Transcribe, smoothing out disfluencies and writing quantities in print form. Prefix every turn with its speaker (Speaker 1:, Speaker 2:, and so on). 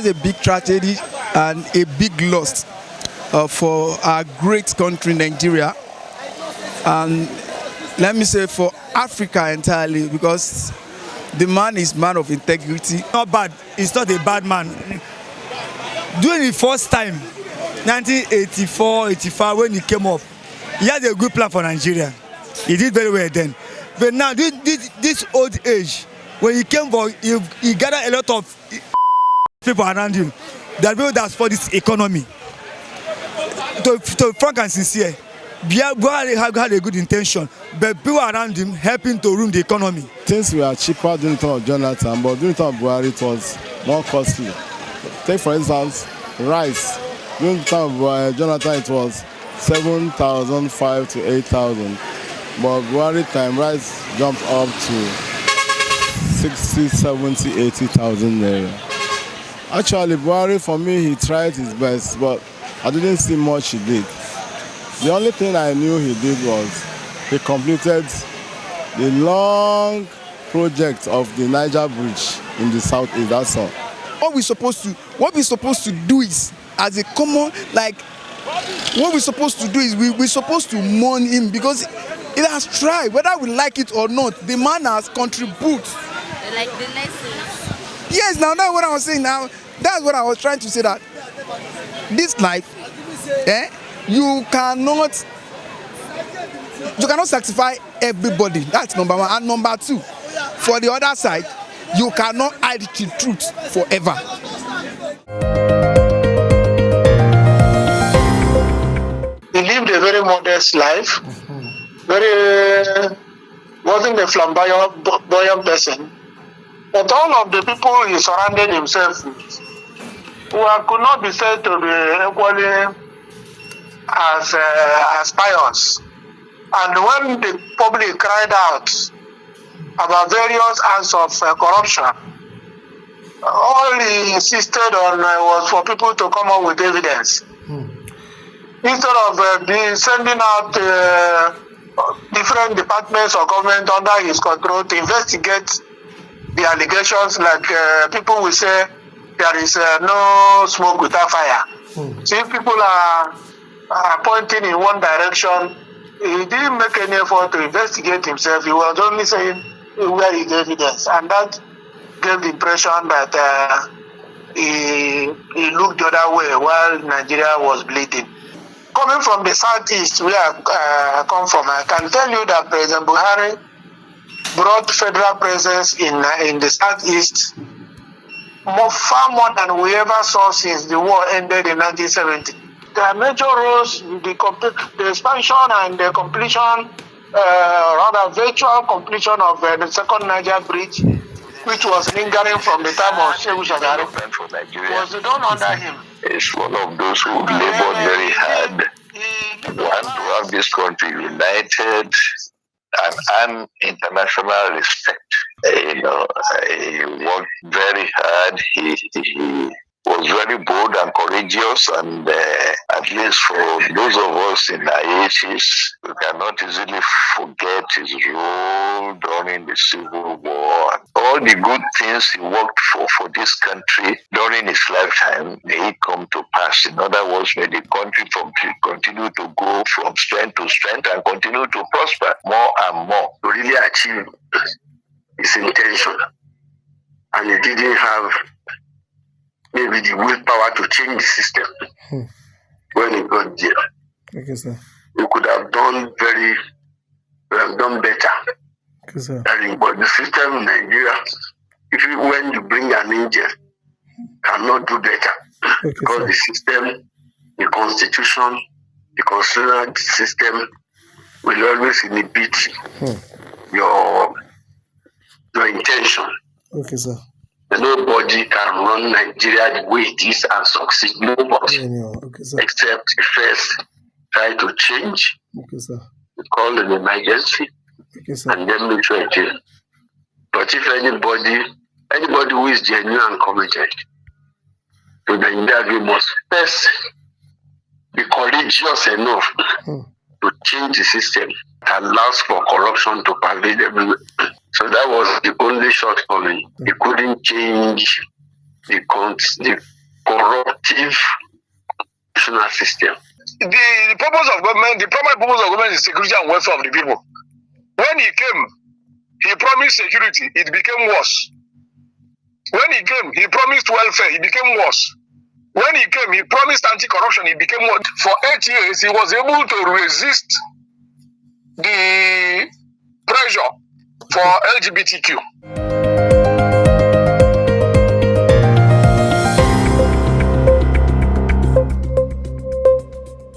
Speaker 1: a big tragedy and a big loss for our great country, Nigeria. And let me say for Africa entirely, because the man is man of integrity.
Speaker 2: Not bad. He's not a bad man. During the first time, 1984, 85, when he came up, he had a good plan for Nigeria. He did very well then. But now, this old age, when he came for, he gathered a lot of people around him. That people that support this economy. To frank and sincere, Buhari had a good intention, but people around him helping to ruin the economy.
Speaker 3: Things were cheaper during the time of Jonathan, but during the time of Buhari it was more costly. Take for instance, rice. During the time of Jonathan it was 7,500 to 8,000. But Buhari time, rice jumped up to 60, 70, 80,000 naira. Actually, Buhari, for me, he tried his best, but I didn't see much he did. The only thing I knew he did was he completed the long project of the Niger Bridge in the southeast. That's all.
Speaker 1: What we're supposed to do is, as a common, like, what we're supposed to do is we're supposed to mourn him, because it has tried, whether we like it or not. The man has contributed.
Speaker 4: Like the lessons.
Speaker 1: Yes, now that's what I was saying. Now that's what I was trying to say, that this life, you cannot satisfy everybody. That's number one. And number two, for the other side, you cannot hide the truth forever.
Speaker 5: He lived a very modest life. Wasn't a flamboyant person. But all of the people he surrounded himself with could not be said to be equally as pious. And when the public cried out about various acts of corruption, all he insisted on was for people to come up with evidence. Instead of sending out different departments of government under his control to investigate the allegations, like people will say there is no smoke without fire. So if people are pointing in one direction, he didn't make any effort to investigate himself. He was only saying where he gave evidence, and that gave the impression that he looked the other way while Nigeria was bleeding. Coming from the southeast, where I come from, I can tell you that President Buhari brought federal presence in the southeast far more than we ever saw since the war ended in 1970. The major roles, the expansion and the completion, rather virtual completion of the second Niger Bridge, which was lingering from the time of Shehu Shagari, was done under him.
Speaker 6: Is one of those who labored very hard to have this country united and earn international respect. He worked very hard. He was very bold and courageous, and at least for those of us in our ages, we cannot easily forget his role during the Civil War. All the good things he worked for this country during his lifetime, may it come to pass. In other words, may the country continue to go from strength to strength and continue to prosper more and more.
Speaker 7: To really achieve his intention, and he didn't have maybe the willpower to change the system when he got there.
Speaker 1: Okay, sir.
Speaker 7: He could have done better.
Speaker 1: Okay, sir.
Speaker 7: But the system in Nigeria, when you bring an angel, cannot do better.
Speaker 1: Okay,
Speaker 7: because
Speaker 1: sir.
Speaker 7: the system, the constitution, the constitutional system will always inhibit your intention.
Speaker 1: Okay, sir.
Speaker 7: Nobody can run Nigeria the way it is and succeed. Nobody.
Speaker 1: Okay, sir.
Speaker 7: Except first try to change.
Speaker 1: Okay, sir.
Speaker 7: We call an emergency.
Speaker 1: Okay, sir.
Speaker 7: And then make sure it is. But if anybody who is genuine and committed to Nigeria, we must first be courageous enough to change the system that allows for corruption to pervade everywhere. So that was the only shortcoming. He couldn't change the corruptive national system.
Speaker 5: The purpose of government, the primary purpose of government is security and welfare of the people. When he came, he promised security, it became worse. When he came, he promised welfare, it became worse. When he came, he promised anti-corruption, it became worse. For 8 years, he was able to resist the pressure for LGBTQ.